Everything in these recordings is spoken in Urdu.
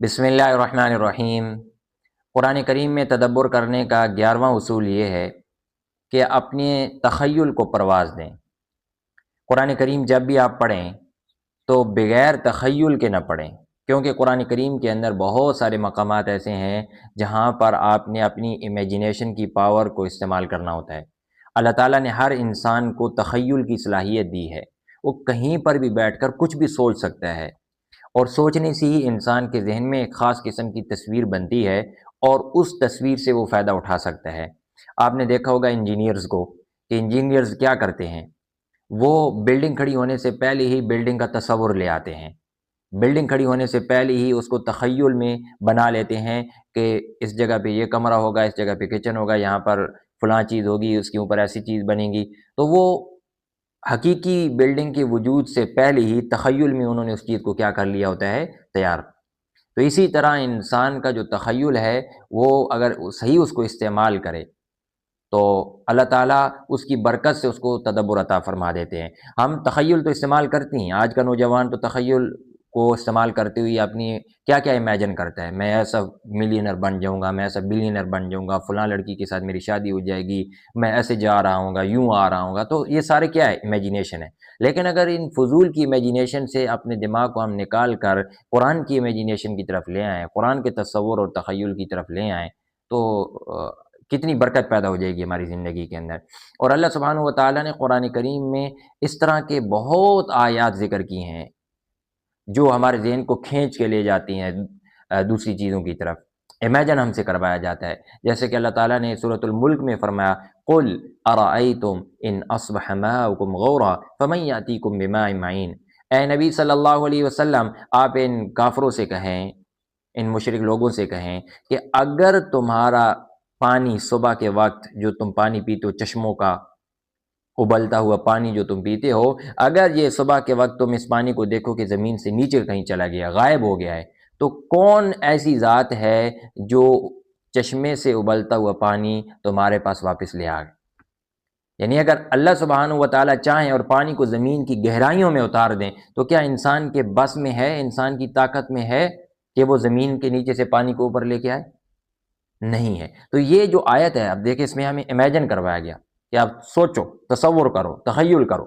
بسم اللہ الرحمن الرحیم۔ قرآن کریم میں تدبر کرنے کا 11واں اصول یہ ہے کہ اپنے تخیل کو پرواز دیں۔ قرآن کریم جب بھی آپ پڑھیں تو بغیر تخیل کے نہ پڑھیں، کیونکہ قرآن کریم کے اندر بہت سارے مقامات ایسے ہیں جہاں پر آپ نے اپنی امیجنیشن کی پاور کو استعمال کرنا ہوتا ہے۔ اللہ تعالیٰ نے ہر انسان کو تخیل کی صلاحیت دی ہے، وہ کہیں پر بھی بیٹھ کر کچھ بھی سوچ سکتا ہے، اور سوچنے سے ہی انسان کے ذہن میں ایک خاص قسم کی تصویر بنتی ہے اور اس تصویر سے وہ فائدہ اٹھا سکتا ہے۔ آپ نے دیکھا ہوگا انجینئرز کو کہ انجینئرز کیا کرتے ہیں، وہ بلڈنگ کھڑی ہونے سے پہلے ہی بلڈنگ کا تصور لے آتے ہیں، بلڈنگ کھڑی ہونے سے پہلے ہی اس کو تخیل میں بنا لیتے ہیں کہ اس جگہ پہ یہ کمرہ ہوگا، اس جگہ پہ کچن ہوگا، یہاں پر فلاں چیز ہوگی، اس کے اوپر ایسی چیز بنے گی۔ تو وہ حقیقی بلڈنگ کے وجود سے پہلے ہی تخیل میں انہوں نے اس چیز کو کیا کر لیا ہوتا ہے، تیار۔ تو اسی طرح انسان کا جو تخیل ہے وہ اگر صحیح اس کو استعمال کرے تو اللہ تعالیٰ اس کی برکت سے اس کو تدبر عطا فرما دیتے ہیں۔ ہم تخیل تو استعمال کرتے ہیں، آج کا نوجوان تو تخیل کو استعمال کرتے ہوئے اپنی کیا کیا امیجن کرتا ہے، میں ایسا ملینر بن جاؤں گا، میں ایسا بلینر بن جاؤں گا، فلاں لڑکی کے ساتھ میری شادی ہو جائے گی، میں ایسے جا رہا ہوں گا، یوں آ رہا ہوں گا۔ تو یہ سارے کیا ہے، امیجنیشن ہے۔ لیکن اگر ان فضول کی امیجنیشن سے اپنے دماغ کو ہم نکال کر قرآن کی امیجنیشن کی طرف لے آئیں، قرآن کے تصور اور تخیل کی طرف لے آئیں تو کتنی برکت پیدا ہو جائے گی ہماری زندگی کے اندر۔ اور اللہ سبحانہ و تعالیٰ نے قرآن کریم میں اس طرح کے بہت آیات ذکر کی ہیں جو ہمارے ذہن کو کھینچ کے لے جاتی ہیں دوسری چیزوں کی طرف، امیجن ہم سے کروایا جاتا ہے۔ جیسے کہ اللہ تعالیٰ نے سورۃ الملک میں فرمایا، قُلْ أَرَأَيْتُمْ إِنْ أَصْبَحَ مَاؤُكُمْ غَوْرًا فَمَنْ يَأْتِيكُمْ بِمَاءٍ مَعِينٍ۔ اے نبی صلی اللہ علیہ وسلم، آپ ان کافروں سے کہیں، ان مشرک لوگوں سے کہیں کہ اگر تمہارا پانی صبح کے وقت جو تم پانی پیتے ہو، چشموں کا ابلتا ہوا پانی جو تم پیتے ہو، اگر یہ صبح کے وقت تم اس پانی کو دیکھو کہ زمین سے نیچے کہیں چلا گیا، غائب ہو گیا ہے، تو کون ایسی ذات ہے جو چشمے سے ابلتا ہوا پانی تمہارے پاس واپس لے آئے؟ یعنی اگر اللہ سبحانہ و تعالیٰ چاہیں اور پانی کو زمین کی گہرائیوں میں اتار دیں تو کیا انسان کے بس میں ہے، انسان کی طاقت میں ہے کہ وہ زمین کے نیچے سے پانی کو اوپر لے کے آئے؟ نہیں ہے۔ تو یہ جو آیت ہے، اب دیکھیں اس میں ہمیں امیجن کروایا گیا کہ آپ سوچو، تصور کرو، تخیل کرو۔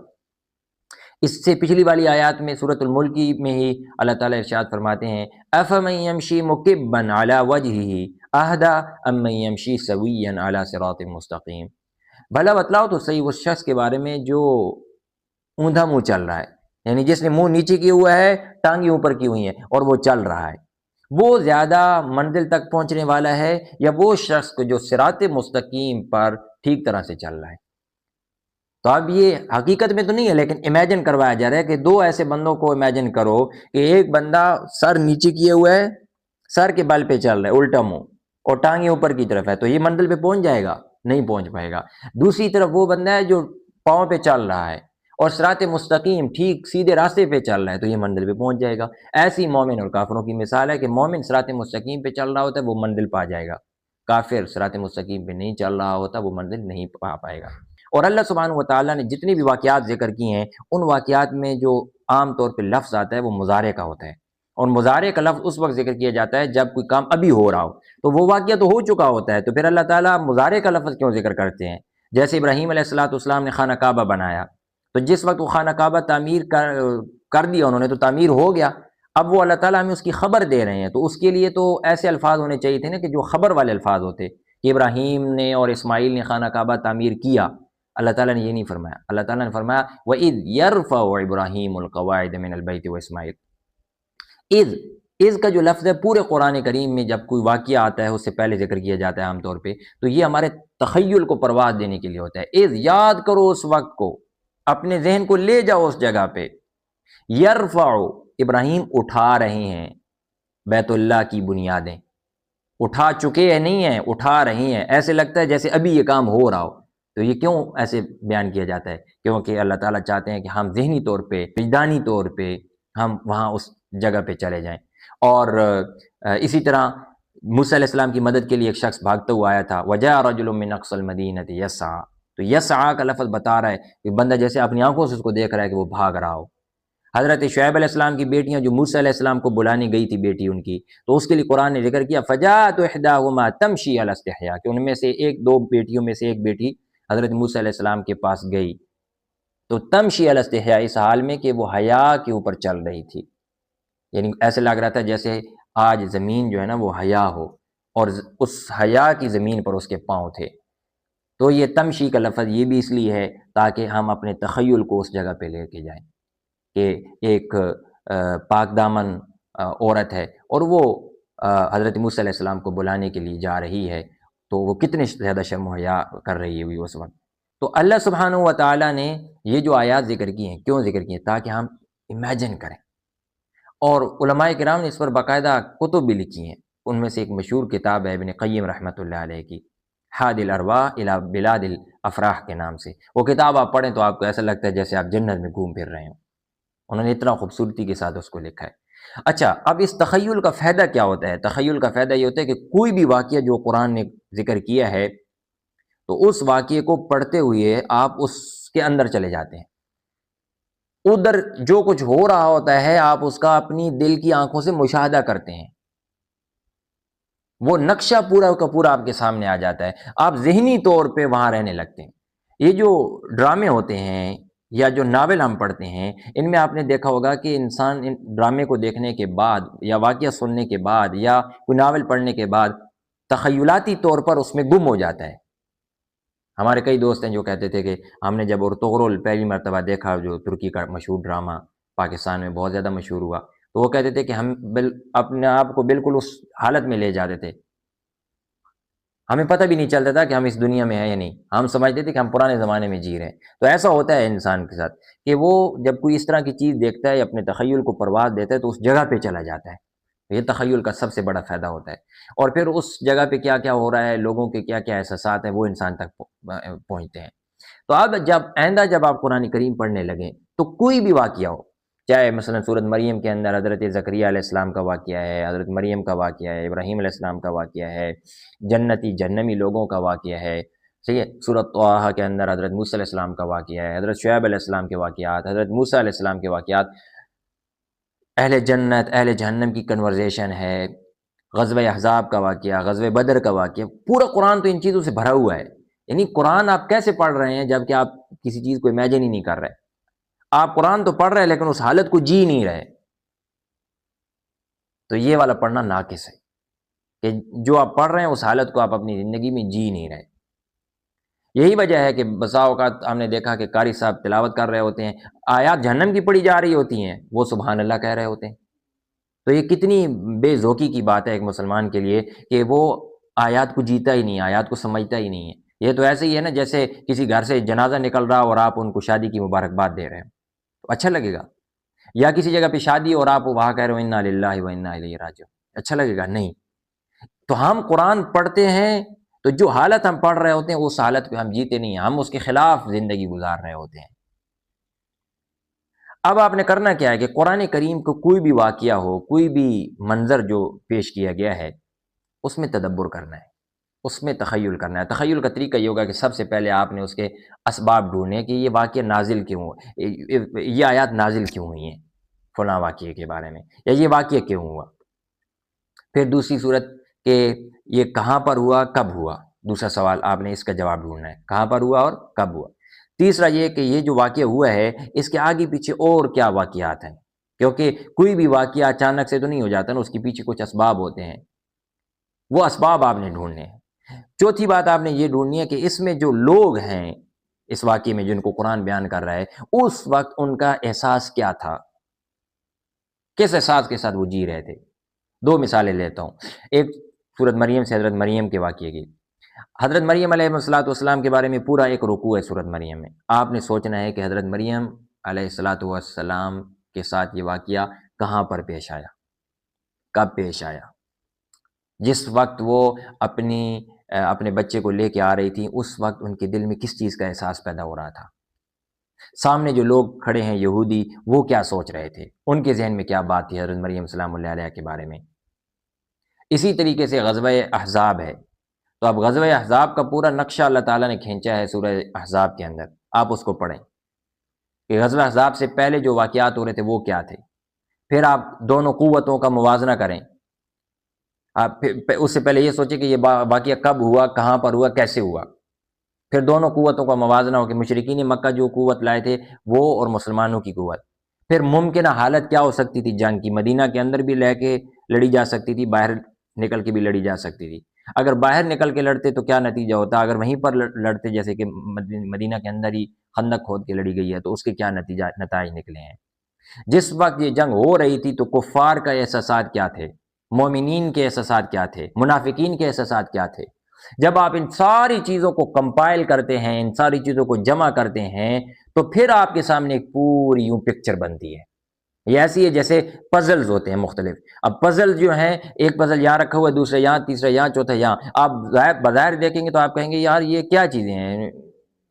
اس سے پچھلی والی آیات میں سورۃ الملک میں ہی اللہ تعالیٰ ارشاد فرماتے ہیں، أَفَمَن يَمْشِي مُكِبًّا عَلَى وَجْهِهِ أَهْدَىٰ أَمَّن يَمْشِي سَوِيًّا عَلَى صِرَاطٍ مُسْتَقِيمٍ۔ بھلا بتلاؤ تو صحیح اس شخص کے بارے میں جو اوندا منہ چل رہا ہے، یعنی جس نے منہ نیچے کیا ہوا ہے، ٹانگیں اوپر کی ہوئی ہیں اور وہ چل رہا ہے، وہ زیادہ منزل تک پہنچنے والا ہے یا وہ شخص جو صراط مستقیم پر ٹھیک طرح سے چل رہا ہے؟ تو اب یہ حقیقت میں تو نہیں ہے، لیکن امیجن کروایا جا رہا ہے کہ دو ایسے بندوں کو امیجن کرو کہ ایک بندہ سر نیچے کیے ہوئے ہے، سر کے بل پہ چل رہا ہے الٹا منہ، اور ٹانگیں اوپر کی طرف ہے، تو یہ منزل پہ پہنچ جائے گا؟ نہیں پہنچ پائے گا۔ دوسری طرف وہ بندہ ہے جو پاؤں پہ چل رہا ہے اور صراط مستقیم ٹھیک سیدھے راستے پہ چل رہا ہے، تو یہ منزل پہ پہنچ جائے گا۔ ایسی مومن اور کافروں کی مثال ہے کہ مومن صراط مستقیم پہ چل رہا ہوتا ہے، وہ منزل پا جائے گا، کافر صراط مستقیم پہ نہیں چل رہا ہوتا، وہ منزل نہیں پا پائے گا۔ اور اللہ سبحانہ و تعالیٰ نے جتنی بھی واقعات ذکر کی ہیں، ان واقعات میں جو عام طور پہ لفظ آتا ہے وہ مضارع کا ہوتا ہے، اور مضارع کا لفظ اس وقت ذکر کیا جاتا ہے جب کوئی کام ابھی ہو رہا ہو، تو وہ واقعہ تو ہو چکا ہوتا ہے، تو پھر اللہ تعالیٰ مضارع کا لفظ کیوں ذکر کرتے ہیں؟ جیسے ابراہیم علیہ السلام نے خانہ کعبہ بنایا، تو جس وقت وہ خانہ کعبہ تعمیر کر دیا انہوں نے، تو تعمیر ہو گیا، اب وہ اللہ تعالیٰ ہمیں اس کی خبر دے رہے ہیں، تو اس کے لیے تو ایسے الفاظ ہونے چاہیے تھے نا کہ جو خبر والے الفاظ ہوتے کہ ابراہیم نے اور اسماعیل نے خانہ کعبہ تعمیر کیا۔ اللہ تعالیٰ نے یہ نہیں فرمایا، اللہ تعالیٰ نے فرمایا وَإِذْ يَرْفَعُ إِبْرَاهِيمُ الْقَوَاعِدَ مِنَ الْبَيْتِ وَإِسْمَاعِيلُ۔ اذ کا جو لفظ ہے پورے قرآن کریم میں جب کوئی واقعہ آتا ہے اس سے پہلے ذکر کیا جاتا ہے عام طور پہ، تو یہ ہمارے تخیل کو پرواز دینے کے لیے ہوتا ہے۔ اذ، یاد کرو اس وقت کو، اپنے ذہن کو لے جاؤ اس جگہ پہ۔ یرفع، ابراہیم اٹھا رہے ہیں بیت اللہ کی بنیادیں، اٹھا چکے ہیں نہیں ہیں، اٹھا رہے ہیں، ایسے لگتا ہے جیسے ابھی یہ کام ہو رہا ہو۔ تو یہ کیوں ایسے بیان کیا جاتا ہے؟ کیونکہ اللہ تعالیٰ چاہتے ہیں کہ ہم ذہنی طور پہ، وجدانی طور پہ ہم وہاں اس جگہ پہ چلے جائیں۔ اور اسی طرح موسیٰ علیہ السلام کی مدد کے لیے ایک شخص بھاگتا ہوا آیا تھا، وَجَاءَ رَجُلٌ مِّنْ أَقْصَى الْمَدِينَةِ يَسْعَىٰ، تو یسعیٰ کا لفظ بتا رہا ہے کہ بندہ جیسے اپنی آنکھوں سے اس کو دیکھ رہا ہے کہ وہ بھاگ رہا ہو۔ حضرت شعیب علیہ السلام کی بیٹیاں جو موسیٰ علیہ السلام کو بلانے گئی تھی بیٹی ان کی، تو اس کے لیے قرآن نے ذکر کیا فجاءت احداہما تمشی علی استحیاء، کہ ان میں سے ایک دو بیٹیوں میں سے ایک بیٹی حضرت موسیٰ علیہ السلام کے پاس گئی، تو تمشی علی استحیاء، اس حال میں کہ وہ حیا کے اوپر چل رہی تھی، یعنی ایسے لگ رہا تھا جیسے آج زمین جو ہے نا وہ حیا ہو، اور اس حیا کی زمین پر اس کے پاؤں تھے۔ تو یہ تمشی کا لفظ یہ بھی اس لیے ہے تاکہ ہم اپنے تخیل کو اس جگہ پہ لے کے جائیں کہ ایک پاک دامن عورت ہے اور وہ حضرت موسیٰ علیہ السلام کو بلانے کے لیے جا رہی ہے، تو وہ کتنے زیادہ شرم و حیا کر رہی ہوئی اس وقت۔ تو اللہ سبحانہ و تعالیٰ نے یہ جو آیات ذکر کی ہیں، کیوں ذکر کی ہیں؟ تاکہ ہم امیجن کریں، اور علماء کرام نے اس پر باقاعدہ کتب بھی لکھی ہیں۔ ان میں سے ایک مشہور کتاب ہے ابن قیم رحمۃ اللہ علیہ کی، حاد الارواح الی بلاد الافراح کے نام سے۔ وہ کتاب آپ پڑھیں تو آپ کو ایسا لگتا ہے جیسے آپ جنت میں گھوم پھر رہے ہوں، انہوں نے اتنا خوبصورتی کے ساتھ اس کو لکھا ہے۔ اچھا، اب اس تخیل کا فائدہ کیا ہوتا ہے؟ تخیل کا فائدہ یہ ہوتا ہے کہ کوئی بھی واقعہ جو قرآن نے ذکر کیا ہے، تو اس واقعے کو پڑھتے ہوئے آپ اس کے اندر چلے جاتے ہیں، ادھر جو کچھ ہو رہا ہوتا ہے آپ اس کا اپنی دل کی آنکھوں سے مشاہدہ کرتے ہیں، وہ نقشہ پورا کا پورا آپ کے سامنے آ جاتا ہے، آپ ذہنی طور پہ وہاں رہنے لگتے ہیں۔ یہ جو ڈرامے ہوتے ہیں یا جو ناول ہم پڑھتے ہیں، ان میں آپ نے دیکھا ہوگا کہ انسان ان ڈرامے کو دیکھنے کے بعد یا واقعہ سننے کے بعد یا کوئی ناول پڑھنے کے بعد تخیلاتی طور پر اس میں گم ہو جاتا ہے۔ ہمارے کئی دوست ہیں جو کہتے تھے کہ ہم نے جب ارطغرل پہلی مرتبہ دیکھا، جو ترکی کا مشہور ڈرامہ پاکستان میں بہت زیادہ مشہور ہوا، تو وہ کہتے تھے کہ ہم اپنے آپ کو بالکل اس حالت میں لے جاتے تھے، ہمیں پتہ بھی نہیں چلتا تھا کہ ہم اس دنیا میں ہیں یا نہیں، ہم سمجھتے تھے کہ ہم پرانے زمانے میں جی رہے ہیں۔ تو ایسا ہوتا ہے انسان کے ساتھ کہ وہ جب کوئی اس طرح کی چیز دیکھتا ہے، اپنے تخیل کو پرواز دیتا ہے، تو اس جگہ پہ چلا جاتا ہے۔ یہ تخیل کا سب سے بڑا فائدہ ہوتا ہے، اور پھر اس جگہ پہ کیا کیا ہو رہا ہے، لوگوں کے کیا کیا احساسات ہیں، وہ انسان تک پہنچتے ہیں۔ تو اب آئندہ جب آپ قرآن کریم پڑھنے لگیں تو کوئی بھی واقعہ ہو، چاہے مثلا سورۃ مریم کے اندر حضرت زکریا علیہ السلام کا واقعہ ہے، حضرت مریم کا واقعہ ہے، ابراہیم علیہ السلام کا واقعہ ہے، جنتی جہنمی لوگوں کا واقعہ ہے، صحیح ہے، سورۃ طٰہٰ کے اندر حضرت موسیٰ علیہ السلام کا واقعہ ہے، حضرت شعیب علیہ السلام کے واقعات، حضرت موسیٰ علیہ السلام کے واقعات، اہل جنت اہل جہنم کی کنورزیشن ہے، غزوہ احزاب کا واقعہ، غزوہ بدر کا واقعہ، پورا قرآن تو ان چیزوں سے بھرا ہوا ہے۔ یعنی قرآن آپ کیسے پڑھ رہے ہیں جبکہ آپ کسی چیز کو امیجن ہی نہیں کر رہے؟ آپ قرآن تو پڑھ رہے ہیں لیکن اس حالت کو جی نہیں رہے، تو یہ والا پڑھنا ناقص ہے کہ جو آپ پڑھ رہے ہیں اس حالت کو آپ اپنی زندگی میں جی نہیں رہے۔ یہی وجہ ہے کہ بسا اوقات ہم نے دیکھا کہ قاری صاحب تلاوت کر رہے ہوتے ہیں، آیات جہنم کی پڑھی جا رہی ہوتی ہیں، وہ سبحان اللہ کہہ رہے ہوتے ہیں۔ تو یہ کتنی بے ذوقی کی بات ہے ایک مسلمان کے لیے کہ وہ آیات کو جیتا ہی نہیں، آیات کو سمجھتا ہی نہیں ہے۔ یہ تو ایسے ہی ہے نا جیسے کسی گھر سے جنازہ نکل رہا اور آپ ان کو شادی کی مبارکباد دے رہے ہیں، تو اچھا لگے گا؟ یا کسی جگہ پہ شادی اور آپ وہاں کہہ رہے ہو انا للہ و انا الیہ راجعون، اچھا لگے گا؟ نہیں۔ تو ہم قرآن پڑھتے ہیں تو جو حالت ہم پڑھ رہے ہوتے ہیں اس حالت پہ ہم جیتے نہیں ہیں، ہم اس کے خلاف زندگی گزار رہے ہوتے ہیں۔ اب آپ نے کرنا کیا ہے کہ قرآن کریم کو کوئی بھی واقعہ ہو، کوئی بھی منظر جو پیش کیا گیا ہے، اس میں تدبر کرنا ہے، اس میں تخیل کرنا ہے۔ تخیل کا طریقہ یہ ہوگا کہ سب سے پہلے آپ نے اس کے اسباب ڈھونڈنے کہ یہ واقعہ نازل کیوں ہوا، یہ آیات نازل کیوں ہوئی ہیں فلاں واقعے کے بارے میں، یا یہ واقعہ کیوں ہوا۔ پھر دوسری صورت کہ یہ کہاں پر ہوا، کب ہوا، دوسرا سوال آپ نے اس کا جواب ڈھونڈنا ہے، کہاں پر ہوا اور کب ہوا۔ تیسرا یہ کہ یہ جو واقعہ ہوا ہے اس کے آگے پیچھے اور کیا واقعات ہیں، کیونکہ کوئی بھی واقعہ اچانک سے تو نہیں ہو جاتا نا، اس کے پیچھے کچھ اسباب ہوتے ہیں، وہ اسباب آپ نے ڈھونڈنے ہیں۔ چوتھی بات آپ نے یہ ڈھونڈنی ہے کہ اس میں جو لوگ ہیں اس واقعے میں جن کو قرآن بیان کر رہا ہے، اس وقت ان کا احساس کیا تھا، کس احساس کے ساتھ وہ جی رہے تھے۔ دو مثالیں لیتا ہوں، ایک سورۃ مریم سے حضرت مریم کے واقعے کی۔ حضرت مریم علیہ السلام کے بارے میں پورا ایک رکوع ہے سورۃ مریم میں۔ آپ نے سوچنا ہے کہ حضرت مریم علیہ السلام کے ساتھ یہ واقعہ کہاں پر پیش آیا، کب پیش آیا۔ جس وقت وہ اپنے بچے کو لے کے آ رہی تھی، اس وقت ان کے دل میں کس چیز کا احساس پیدا ہو رہا تھا، سامنے جو لوگ کھڑے ہیں یہودی، وہ کیا سوچ رہے تھے، ان کے ذہن میں کیا بات تھی حضرت مریم سلام اللہ علیہ کے بارے میں۔ اسی طریقے سے غزوہ احزاب ہے، تو اب غزوہ احزاب کا پورا نقشہ اللہ تعالیٰ نے کھینچا ہے سورہ احزاب کے اندر، آپ اس کو پڑھیں۔ کہ غزوہ احزاب سے پہلے جو واقعات ہو رہے تھے وہ کیا تھے، پھر آپ دونوں قوتوں کا موازنہ کریں، آپ اس سے پہلے یہ سوچیں کہ یہ واقعہ کب ہوا، کہاں پر ہوا، کیسے ہوا، پھر دونوں قوتوں کا موازنہ ہو کہ مشرکین مکہ جو قوت لائے تھے وہ اور مسلمانوں کی قوت، پھر ممکنہ حالت کیا ہو سکتی تھی جنگ کی، مدینہ کے اندر بھی لے کے لڑی جا سکتی تھی، باہر نکل کے بھی لڑی جا سکتی تھی، اگر باہر نکل کے لڑتے تو کیا نتیجہ ہوتا، اگر وہیں پر لڑتے جیسے کہ مدینہ کے اندر ہی خندق کھود کے لڑی گئی ہے تو اس کے کیا نتائج نکلے ہیں۔ جس وقت یہ جنگ ہو رہی تھی تو کفار کا احساسات کیا تھے، مومنین کے احساسات کیا تھے، منافقین کے احساسات کیا تھے۔ جب آپ ان ساری چیزوں کو کمپائل کرتے ہیں، ان ساری چیزوں کو جمع کرتے ہیں تو پھر آپ کے سامنے ایک پوری یوں پکچر بنتی ہے۔ یہ ایسی ہے جیسے پزلز ہوتے ہیں مختلف، اب پزل جو ہیں ایک پزل یہاں رکھا ہوا ہے، دوسرے یہاں، تیسرا یہاں، چوتھا یہاں، آپ بظاہر دیکھیں گے تو آپ کہیں گے یار یہ کیا چیزیں ہیں،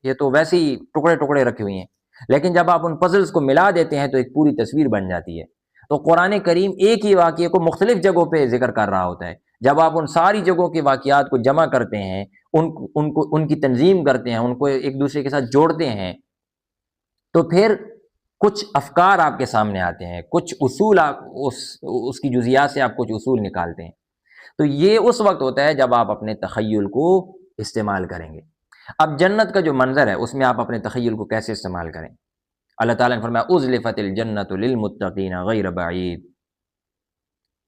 یہ تو ویسے ہی ٹکڑے ٹکڑے رکھی ہوئی ہیں، لیکن جب آپ ان پزلز کو ملا دیتے ہیں تو ایک پوری تصویر بن جاتی ہے۔ تو قرآن کریم ایک ہی واقعے کو مختلف جگہوں پہ ذکر کر رہا ہوتا ہے، جب آپ ان ساری جگہوں کے واقعات کو جمع کرتے ہیں، ان کی تنظیم کرتے ہیں، ان کو ایک دوسرے کے ساتھ جوڑتے ہیں تو پھر کچھ افکار آپ کے سامنے آتے ہیں، کچھ اصول آپ اس کی جزیات سے آپ کچھ اصول نکالتے ہیں۔ تو یہ اس وقت ہوتا ہے جب آپ اپنے تخیل کو استعمال کریں گے۔ اب جنت کا جو منظر ہے اس میں آپ اپنے تخیل کو کیسے استعمال کریں؟ اللہ تعالیٰ نے فرمایا ازلفت الجنت للمتقین غیر بعید،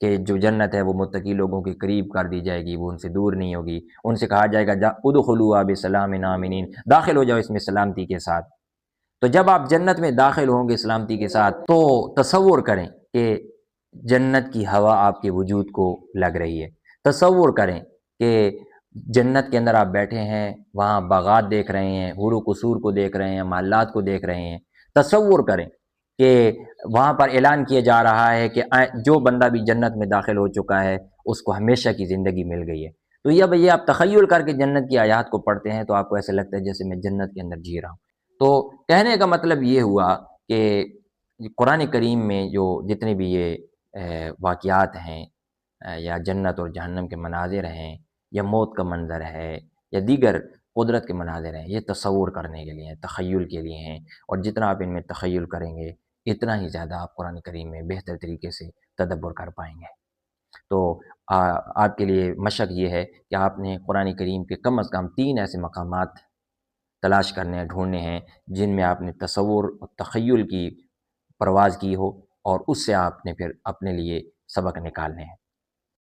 کہ جو جنت ہے وہ متقی لوگوں کے قریب کر دی جائے گی، وہ ان سے دور نہیں ہوگی، ان سے کہا جائے گا ادخلوها بسلام آمنین، داخل ہو جاؤ اس میں سلامتی کے ساتھ۔ تو جب آپ جنت میں داخل ہوں گے سلامتی کے ساتھ تو تصور کریں کہ جنت کی ہوا آپ کے وجود کو لگ رہی ہے، تصور کریں کہ جنت کے اندر آپ بیٹھے ہیں، وہاں باغات دیکھ رہے ہیں، حور و قصور کو دیکھ رہے ہیں، محلات کو دیکھ رہے ہیں، تصور کریں کہ وہاں پر اعلان کیا جا رہا ہے کہ جو بندہ بھی جنت میں داخل ہو چکا ہے اس کو ہمیشہ کی زندگی مل گئی ہے۔ تو یہ آپ تخیل کر کے جنت کی آیات کو پڑھتے ہیں تو آپ کو ایسے لگتا ہے جیسے میں جنت کے اندر جی رہا ہوں۔ تو کہنے کا مطلب یہ ہوا کہ قرآن کریم میں جو جتنے بھی یہ واقعات ہیں یا جنت اور جہنم کے مناظر ہیں یا موت کا منظر ہے یا دیگر قدرت کے مناظر ہیں، یہ تصور کرنے کے لیے ہیں، تخیل کے لیے ہیں، اور جتنا آپ ان میں تخیل کریں گے اتنا ہی زیادہ آپ قرآن کریم میں بہتر طریقے سے تدبر کر پائیں گے۔ تو آپ کے لیے مشق یہ ہے کہ آپ نے قرآن کریم کے کم از کم 3 ایسے مقامات تلاش کرنے ہیں، ڈھونڈنے ہیں جن میں آپ نے تصور اور تخیل کی پرواز کی ہو، اور اس سے آپ نے پھر اپنے لیے سبق نکالنے ہیں۔